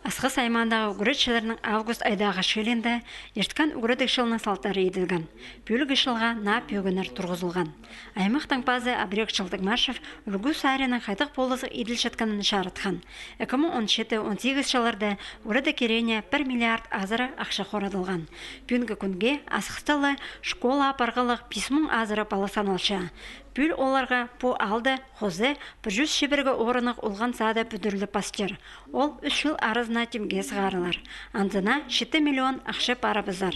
Асқыс аймандағы үгіретшілерінің август айдағы шелінде ерткен үгіретік шылының салтары еділген. Бөлігі шылға нап өгінір тұрғызылған. Аймақтың базы Абрек Шылдығмашев үлгі сарының қайтық болысы еділ шатканын шарытқан. 2017-18 жыларда үгіреті керене 1 миллиард азыры ақша қорадылған. Бүгінгі күнге асқысталы школа апарғылық писмың азыры баласаналша. Бүл оларға по алды хозе 100 шебіргі орынық олған сады бүдірлі пастер. Ол 3 жыл арызына темге сығарылар. Андына 7 миллион ақшы пара бізар.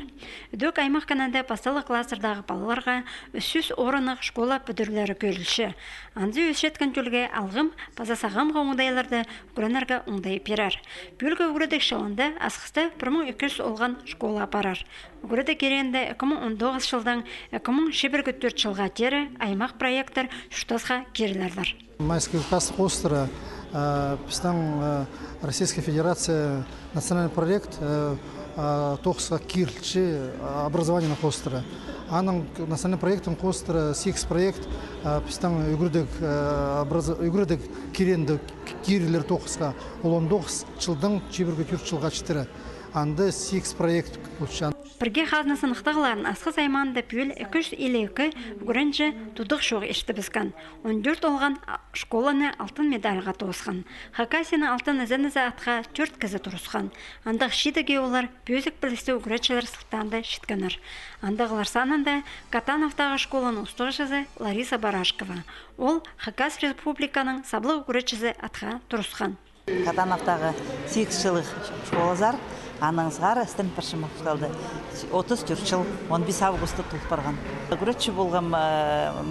Дөк аймақ канада пасталы классырдағы балаларға 300 орынық школа бүдірлері көрілші. Анды өшеткен төлге алғым пазасағым ғоңдайларды күрінерге оңдай перер. Бүлгі үгірдік шылында асқысты 1200 олған школа апарар. Үгірді керенде 2019 жылдан 2024 жылға тері аймақ проекттер шутасға керілердер. Майский указ Хостера, Российская Федерация, национальный проект Тохска Кирльчи, образование на Хостера. Аның национальный проектом Хостера, СИКС проект, үгірдік керенді Кирлер Тохска, олон 9 жылдың 24 жылға четірі. Анды СИКС проект ұлшан. Бірге қазынасын ұқтағыларын асқыз айманында пүйіл 252 үгірінжі тұдық шоғы ішті бізген. 14 олған школаны алтын медалға тоғысқан. Хакасияны алтын ізі атқа 4 кізі тұрысқан. Андық шидіге олар бөзік білісті үгіретшілер сылтанды шіткенір. Андығылар санында Катановтағы школаны ұстығышызы Лариса Барашкова. Ол Хакас Республиканың саблы үгіретшізі атқа тұрысқан. Катановтағы 8 жылық школазар анаңызғар әстін біршімі қалды. 34 жыл, 15 августы тұлып барған. Үгіретші болғам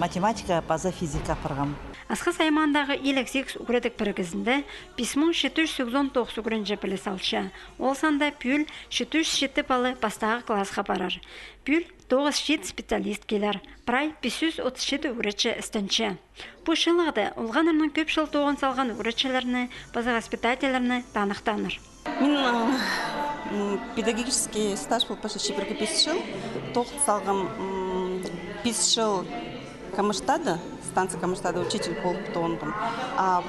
математика, база физика барғам. Асқыс аймандағы елік 8 үгіретік бірігізінде 5789 үгірінжі білі салшы. Ол санда пүл 707 балы бастағы классқа барар. Пүл 9 специалист келер. Прай 537 үгіретші істінші. Бұл шылығды ұлғанырның көп жыл тоғын салған үгіретшілеріні, база воспитателеріні танықтаныр. Мен педагогический стаж был почти 5 жыл. Тоқты салғым 5 жыл Камыштады, станция Камыштады учитель болып тоғындым. А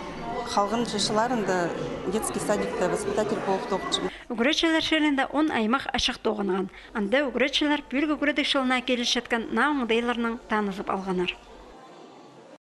қалғын жышыларында детский садикта воспитатель болып тоғытшым. Үгіретшілер шерінде 10 аймақ ашық тоғынған. Анда үгіретшілер бөлгі үгіретік шылына келішеткен нағыңдайларының танысып алғанар.